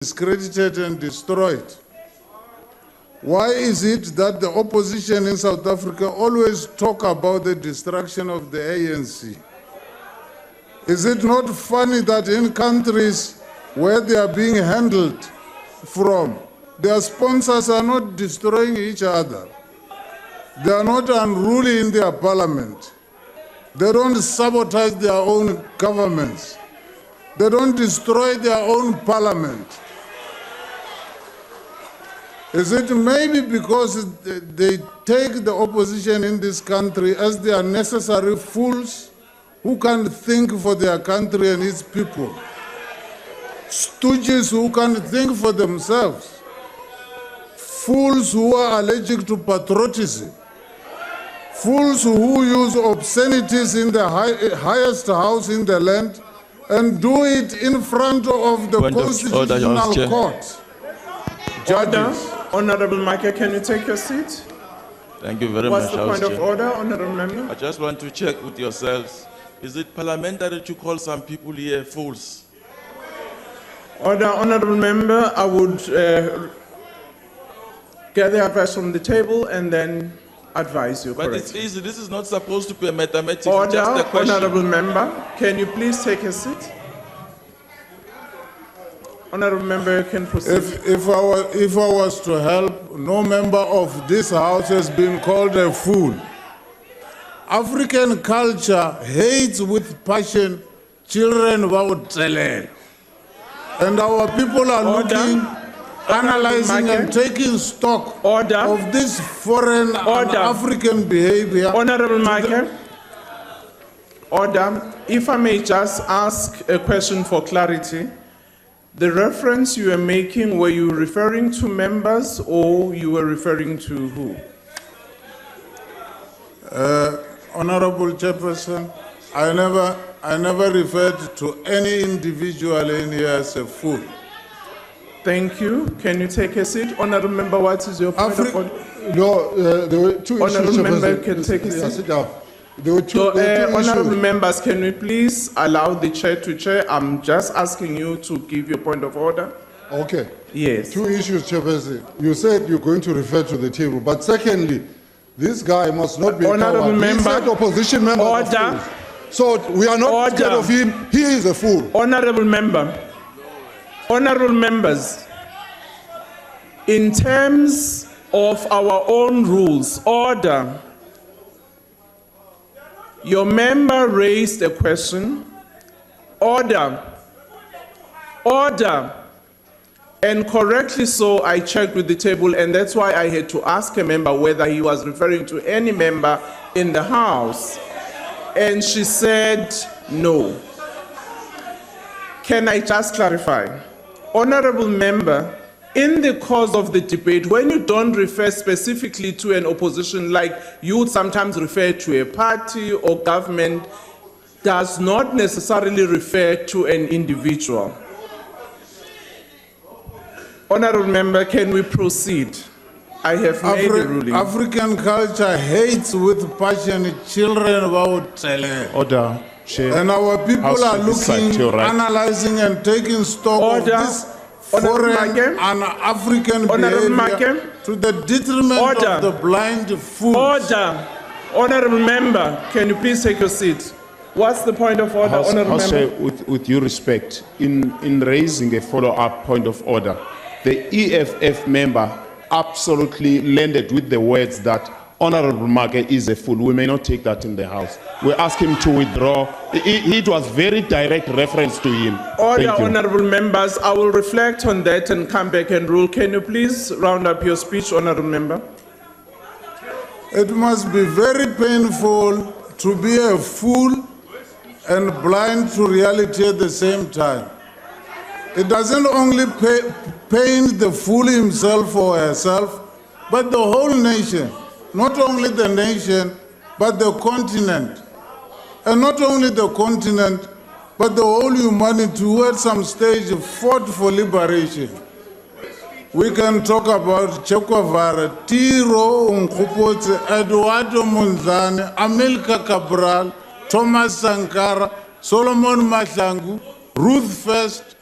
discredited and destroyed. Why is it that the opposition in South Africa always talk about the destruction of the ANC? Is it not funny that in countries where they are being handled from, their sponsors are not destroying each other? They are not unruly in their parliament. They don't sabotage their own governments. They don't destroy their own parliament. Is it maybe because they take the opposition in this country as they are necessary fools who can't think for their country and its people? Stooges who can't think for themselves. Fools who are allergic to patriotism. Fools who use obscenities in the highest house in the land and do it in front of the Constitutional Court. Judges. Honorable Michael, can you take your seat? Thank you very What's much. the point of order, Honorable Member? I just want to check with yourselves. Is it parliamentary to call some people here fools? Order, Honorable Member. I would gather advice from the table and then advise you. But it's easy. This is not supposed to be a mathematics. Order, it's just a question. Honorable Member. Can you please take a seat? Honorable Member, you can proceed. If I was to help, no member of this house has been called a fool. African culture hates with passion children about talent. And our people are looking, analyzing and taking stock of this foreign and African behavior. Honorable Michael. Order. If I may just ask a question for clarity. The reference you were making, were you referring to members or you were referring to who? Honorable Chairperson, I never referred to any individual in here as a fool. Thank you. Can you take a seat? Honorable Member, what is your point of order? No, there were two issues. Honorable Member can take a seat. Sit down. There were two Honorable issues. members, can we please allow the chair to chair? I'm just asking you to give your point of order. Okay. Yes. Two issues, Chairperson. You said you're going to refer to the table, but secondly, this guy must not be Honorable coward. member. He said opposition members are Order. fools. So we are not scared of him. He is a fool. Honorable member. Honorable members, in terms of our own rules, order. Your member raised a question. Order. Order. And correctly so, I checked with the table, and that's why I had to ask a member whether he was referring to any member in the House. And she said no. Can I just clarify? Honorable member, in the course of the debate, when you don't refer specifically to an opposition, like you would sometimes refer to a party or government, does not necessarily refer to an individual. Honorable member, can we proceed? I have made a ruling. African culture hates with passion children about talent. Order, Chair. And our people House are to decide looking, your right. analyzing and taking stock of this foreign and African behavior to the detriment of the blind fools. Order. Honorable member, can you please take your seat? What's the point of order, Honorable House member? Chair, with due respect, in raising a follow-up point of order, the EFF member absolutely landed with the words that Honorable Marke is a fool. We may not take that in the House. We ask him to withdraw. It was very direct reference to him. Order, Thank you. honorable members. I will reflect on that and come back and rule. Can you please round up your speech, honorable member? It must be very painful to be a fool and blind to reality at the same time. It doesn't only pain the fool himself or herself, but the whole nation. Not only the nation, but the continent. And not only the continent, but the whole humanity who at some stage fought for liberation. We can talk about Che Guevara, Tiro Nkgopotse, Eduardo Monzane, Amilcar Cabral, Thomas Sankara, Solomon Mahlangu, Ruth First,